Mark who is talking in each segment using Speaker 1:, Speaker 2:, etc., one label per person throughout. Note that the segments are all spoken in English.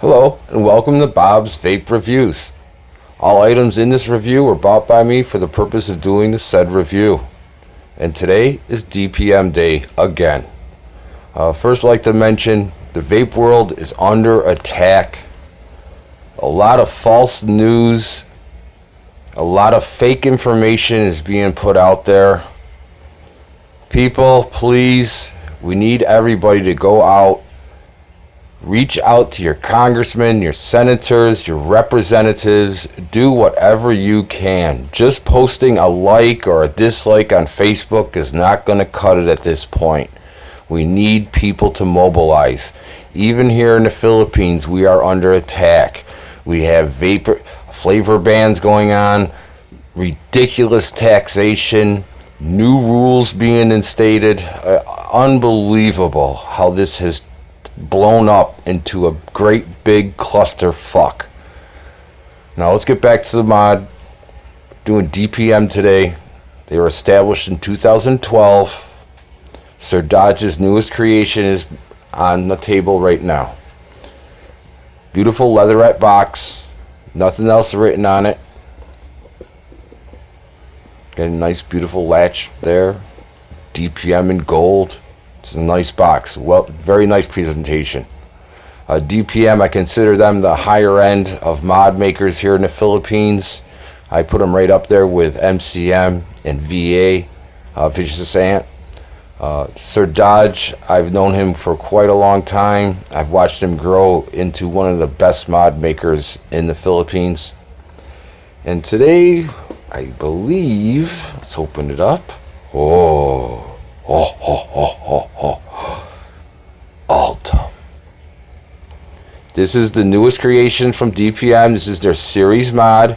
Speaker 1: Hello and welcome to Bob's Vape Reviews. All items in this review were bought by me for the purpose of doing the said review. And today is DPM Day again. First I'd like to mention the vape world is under attack. A lot of false news, a lot of fake information is being put out there. People, please, we need everybody to go out. Reach out to your congressmen, your senators, your representatives. Do whatever you can. Just posting a like or a dislike on Facebook is not going to cut it at this point. We need people to mobilize. Even here in the Philippines, we are under attack. We have vapor flavor bans going on, ridiculous taxation, new rules being instated. Unbelievable how this has blown up into a great big clusterfuck. Now let's get back to the mod. Doing DPM today. They were established in 2012. Sir Dodge's newest creation is on the table right now. Beautiful leatherette box. Nothing else written on it. Got a nice beautiful latch there. DPM in gold. It's a nice box. Well, very nice presentation. DPM, I consider them the higher end of mod makers here in the Philippines. I put them right up there with MCM and VA, Vicious Ant. Sir Dodge, I've known him for quite a long time. I've watched him grow into one of the best mod makers in the Philippines. And today, I believe, let's open it up. Ultem. This is the newest creation from DPM. This is their series mod.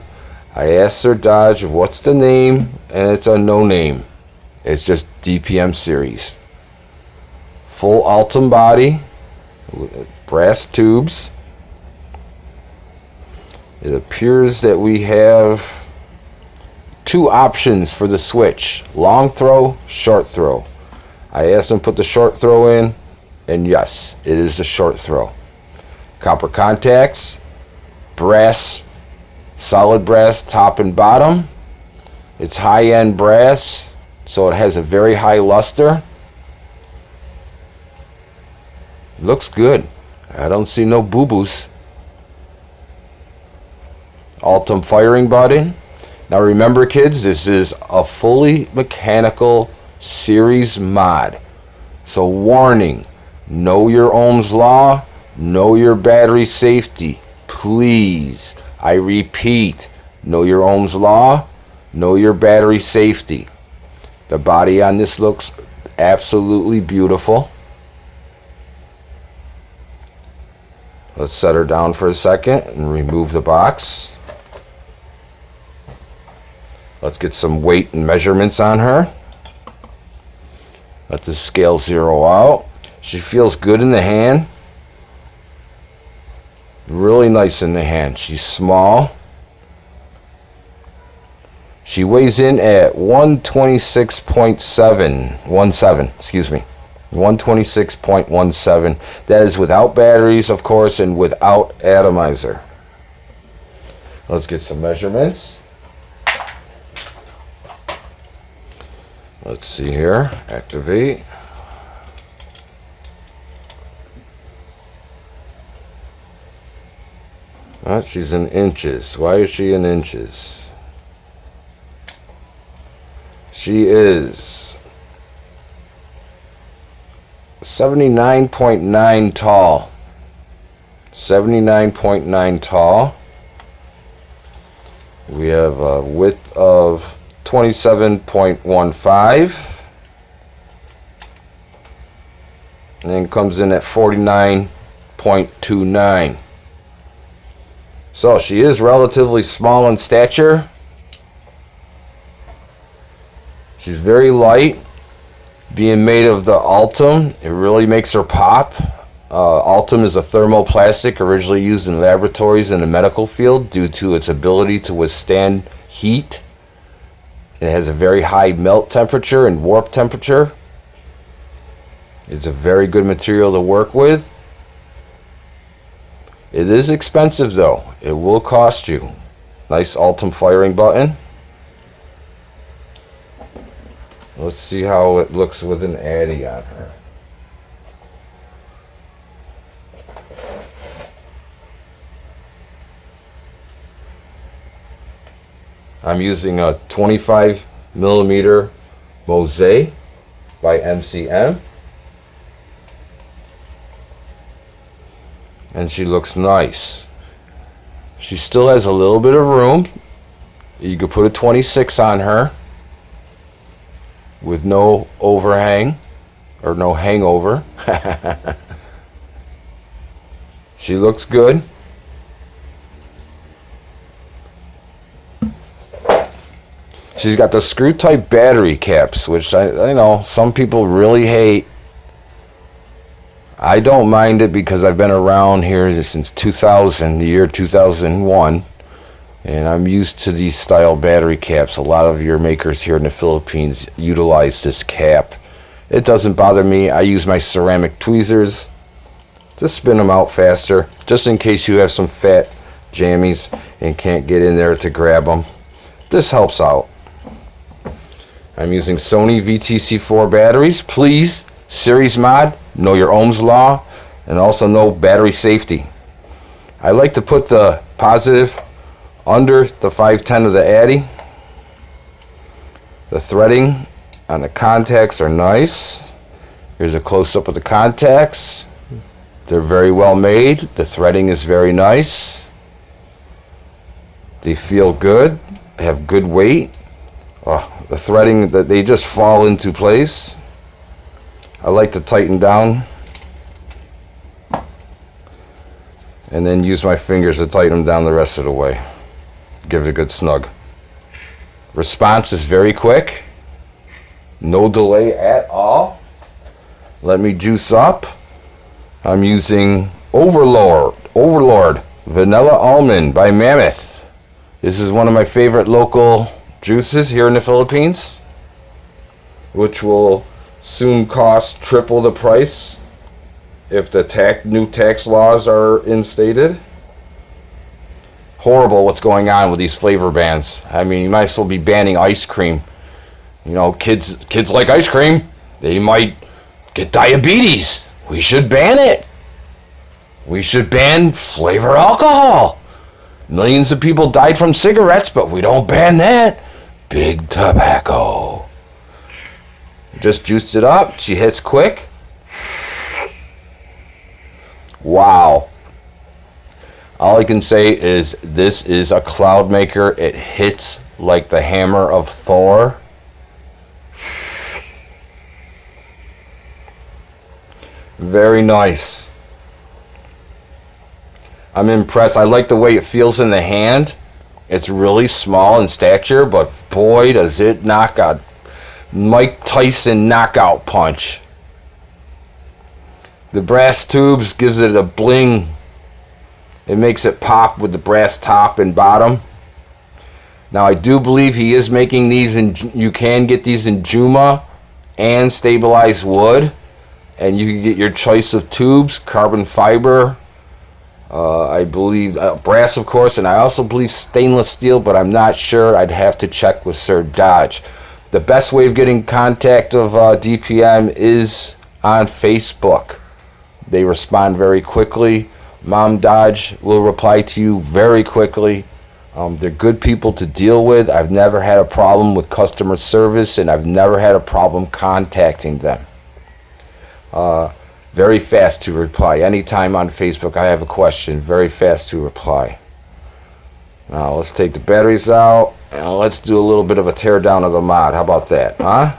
Speaker 1: I asked Sir Dodge what's the name, and it's a no name. It's just DPM series. Full Ultem body, brass tubes. It appears that we have two options for the switch: long throw, short throw. I asked him to put the short throw in, and yes, it is the short throw. Copper contacts, brass, solid brass top and bottom. It's high-end brass, so it has a very high luster. Looks good. I don't see no boo-boos. Ultem firing button. Now remember, kids, this is a fully mechanical series mod. So warning, know your Ohm's law, know your battery safety. Please, I repeat, know your Ohm's law, know your battery safety. The body on this looks absolutely beautiful. Let's set her down for a second and remove the box. Let's get some weight and measurements on her. Let the scale zero out. She feels good in the hand. Really nice in the hand. She's small. She weighs in at 126.17, excuse me. 126.17. That is without batteries, of course, and without atomizer. Let's get some measurements. Let's see here. Activate. She's in inches. Why is she in inches? She is 79.9 tall. 79.9 tall. We have a width of 27.15, and then comes in at 49.29. So she is relatively small in stature. She's very light. Being made of the Ultem, it really makes her pop. Ultem is a thermoplastic originally used in laboratories in the medical field due to its ability to withstand heat. It has a very high melt temperature and warp temperature. It's a very good material to work with. It is expensive though. It will cost you. Nice ultem firing button. Let's see how it looks with an Addy on her. I'm using a 25 millimeter Mosaic by MCM. And she looks nice. She still has a little bit of room. You could put a 26 on her with no overhang or no hangover. She looks good. She's got the screw type battery caps, which I know some people really hate. I don't mind it because I've been around here since 2000, the year 2001, and I'm used to these style battery caps. A lot of your makers here in the Philippines utilize this cap. It doesn't bother me. I use my ceramic tweezers to spin them out faster, just in case you have some fat jammies and can't get in there to grab them. This helps out. I'm using Sony VTC4 batteries. Please, series mod, know your Ohm's law, and also know battery safety. I like to put the positive under the 510 of the Addy. The threading on the contacts are nice. Here's a close-up of the contacts. They're very well made. The threading is very nice. They feel good. They have good weight. The threading, that they just fall into place. I like to tighten down and then use my fingers to tighten them down the rest of the way. Give it a good snug. Response is very quick. No delay at all. Let me juice up. I'm using Overlord Vanilla Almond by Mammoth. This is one of my favorite local juices here in the Philippines, which will soon cost triple the price if the new tax laws are instated. Horrible what's going on with these flavor bans. I mean, you might as well be banning ice cream. You know, kids like ice cream. They might get diabetes. We should ban it. We should ban flavor alcohol. Millions of people died from cigarettes, but we don't ban that. Big tobacco. Just juiced it up. She hits quick. Wow. All I can say is this is a cloud maker. It hits like the hammer of Thor. Very nice. I'm impressed. I like the way it feels in the hand. It's really small in stature, but boy, does it knock a Mike Tyson knockout punch. The brass tubes gives it a bling. It makes it pop with the brass top and bottom. Now I do believe he is making these in, you can get these in Juma and stabilized wood, and you can get your choice of tubes, carbon fiber, I believe brass, of course, and I also believe stainless steel, but I'm not sure. I'd have to check with Sir Dodge. The best way of getting contact of DPM is on Facebook. They respond very quickly. Mom Dodge will reply to you very quickly. They're good people to deal with. I've never had a problem with customer service, and I've never had a problem contacting them. Very fast to reply. Anytime on Facebook I have a question, very fast to reply. Now let's take the batteries out and let's do a little bit of a tear down of the mod. How about that, huh?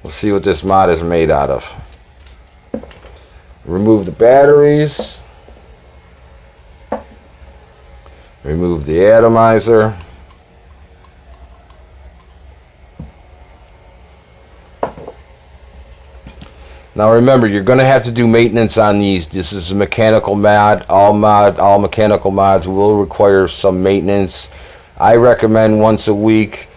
Speaker 1: We'll see what this mod is made out of. Remove the batteries. Remove the atomizer. Now remember, you're going to have to do maintenance on these. This is a mechanical mod. All mechanical mods will require some maintenance. I recommend once a week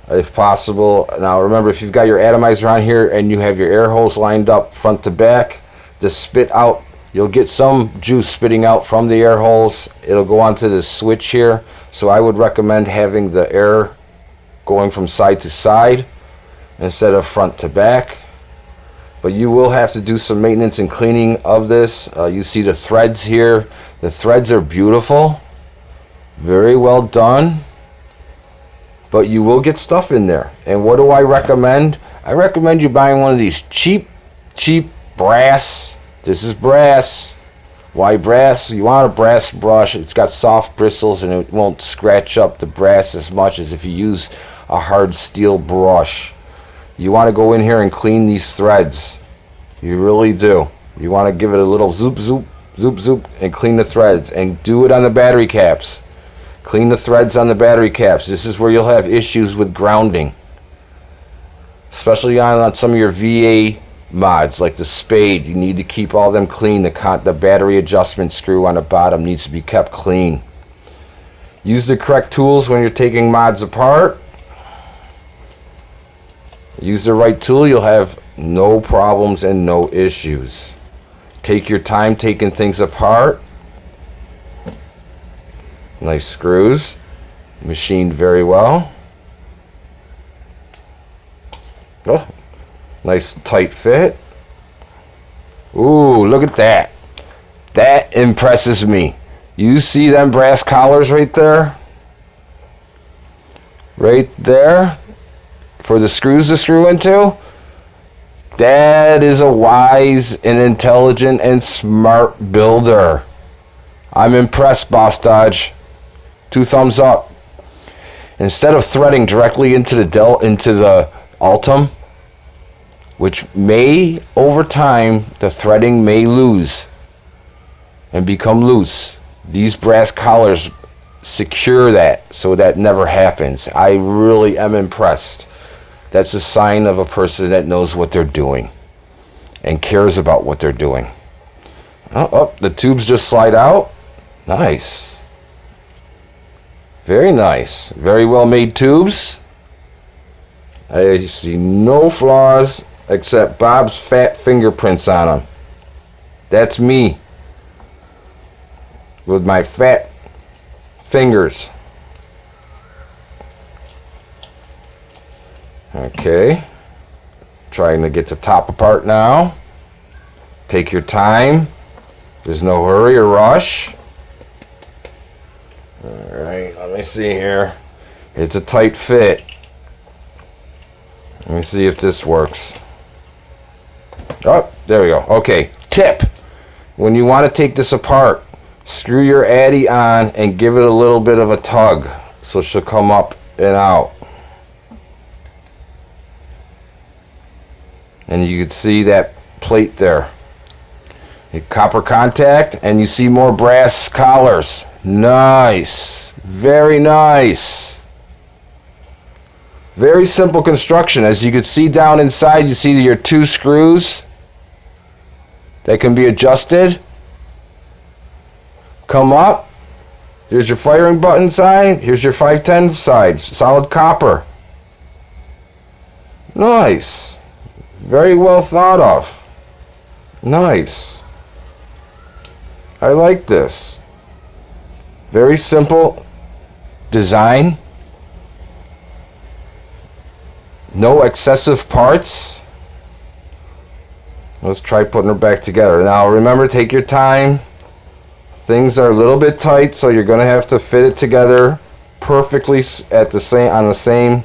Speaker 1: if possible. Now remember, if you've got your atomizer on here and you have your air holes lined up front to back, the spit out you'll get some juice spitting out from the air holes. It'll go onto this switch here. So I would recommend having the air going from side to side instead of front to back. But you will have to do some maintenance and cleaning of this. You see the threads here. The threads are beautiful. Very well done. But you will get stuff in there. And what do I recommend? I recommend you buying one of these cheap brass. This is brass. Why brass? You want a brass brush. It's got soft bristles and it won't scratch up the brass as much as if you use a hard steel brush. You want to go in here and clean these threads. You really do. You want to give it a little zoop, zoop, zoop, zoop, and clean the threads. And do it on the battery caps. Clean the threads on the battery caps. This is where you'll have issues with grounding. Especially on some of your VA mods, like the spade. You need to keep all them clean. The battery adjustment screw on the bottom needs to be kept clean. Use the correct tools when you're taking mods apart. Use the right tool, you'll have no problems and no issues. Take your time taking things apart. Nice screws. Machined very well. Oh, nice tight fit. Ooh, look at that. That impresses me. You see them brass collars right there? Right there? For the screws to screw into? That is a wise and intelligent and smart builder. I'm impressed, Boss Dodge. 2 thumbs up. Instead of threading directly into the ultem, which may, over time, the threading may lose and become loose. These brass collars secure that so that never happens. I really am impressed. That's a sign of a person that knows what they're doing and cares about what they're doing. Oh, the tubes just slide out. Nice. Very nice. Very well made tubes. I see no flaws except Bob's fat fingerprints on them. That's me with my fat fingers. Okay, trying to get the top apart now. Take your time. There's no hurry or rush. Alright, let me see here. It's a tight fit. Let me see if this works. Oh, there we go. Okay, tip. When you want to take this apart, screw your addy on and give it a little bit of a tug so she'll come up and out. And you can see that plate there. Copper contact, and you see more brass collars. Nice. Very nice. Very simple construction. As you can see down inside, you see your 2 screws that can be adjusted. Come up. Here's your firing button side. Here's your 510 side. Solid copper. Nice. Very well thought of. Nice. I like this. Very simple design. No excessive parts. Let's try putting her back together. Now remember, take your time. Things are a little bit tight, so you're going to have to fit it together perfectly at the same, on the same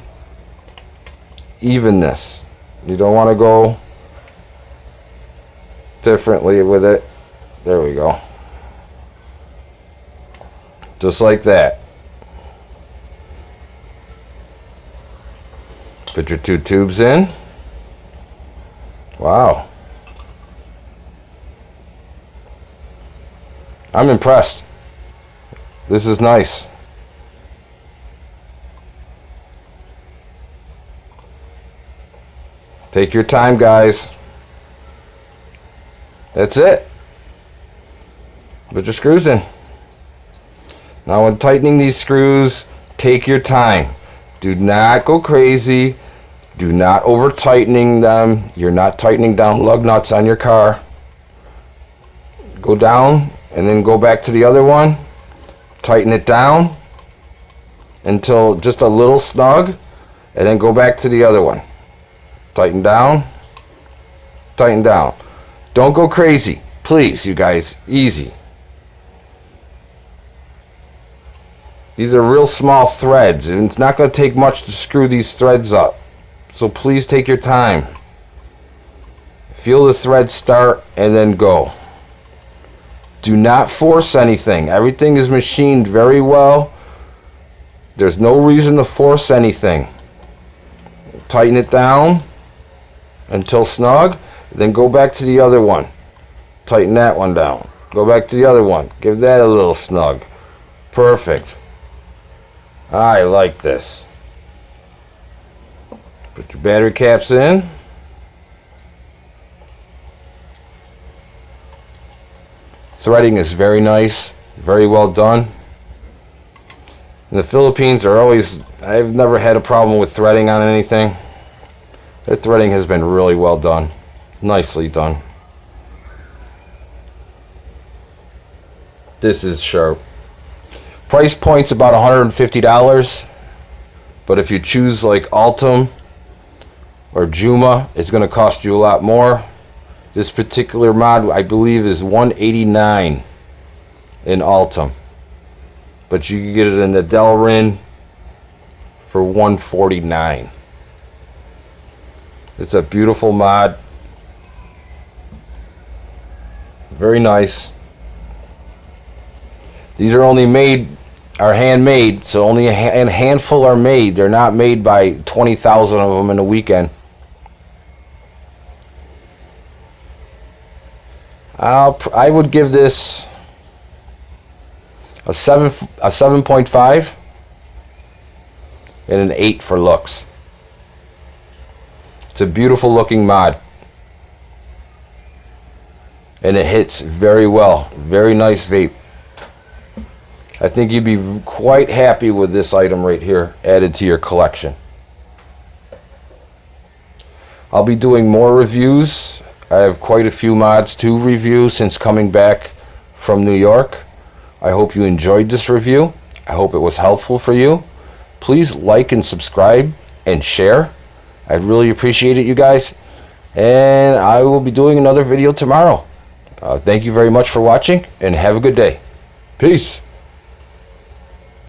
Speaker 1: evenness. You don't want to go differently with it. There we go. Just like that. Put your 2 tubes in. Wow. I'm impressed. This is nice. Take your time, guys. That's it. Put your screws in. Now when tightening these screws, take your time. Do not go crazy. Do not over tightening them. You're not tightening down lug nuts on your car. go down and then go back to the other one, tighten it down until just a little snug, and then go back to the other one, tighten down, tighten down. Don't go crazy, please, you guys. Easy. These are real small threads, and it's not going to take much to screw these threads up, so please take your time. Feel the thread start and then go. Do not force anything. Everything is machined very well. There's no reason to force anything. Tighten it down until snug, then go back to the other one. Tighten that one down. Go back to the other one. Give that a little snug. Perfect. I like this. Put your battery caps in. Threading is very nice, very well done. In the Philippines I've never had a problem with threading on anything. Their threading has been really well done. Nicely done. This is sharp. Price point's about $150, but if you choose like Ultem or Juma, it's going to cost you a lot more. This particular mod, I believe, is $189 in Ultem, but you can get it in the Delrin for $149. It's a beautiful mod, very nice. These are handmade, so only a handful are made. They're not made by 20,000 of them in a weekend. I would give this a 7.5 and an 8 for looks. It's a beautiful looking mod, and it hits very well. Very nice vape. I think you'd be quite happy with this item right here added to your collection. I'll be doing more reviews. I have quite a few mods to review since coming back from New York. I hope you enjoyed this review. I hope it was helpful for you. Please like and subscribe and share. I'd really appreciate it, you guys. And I will be doing another video tomorrow. Thank you very much for watching, and have a good day. Peace.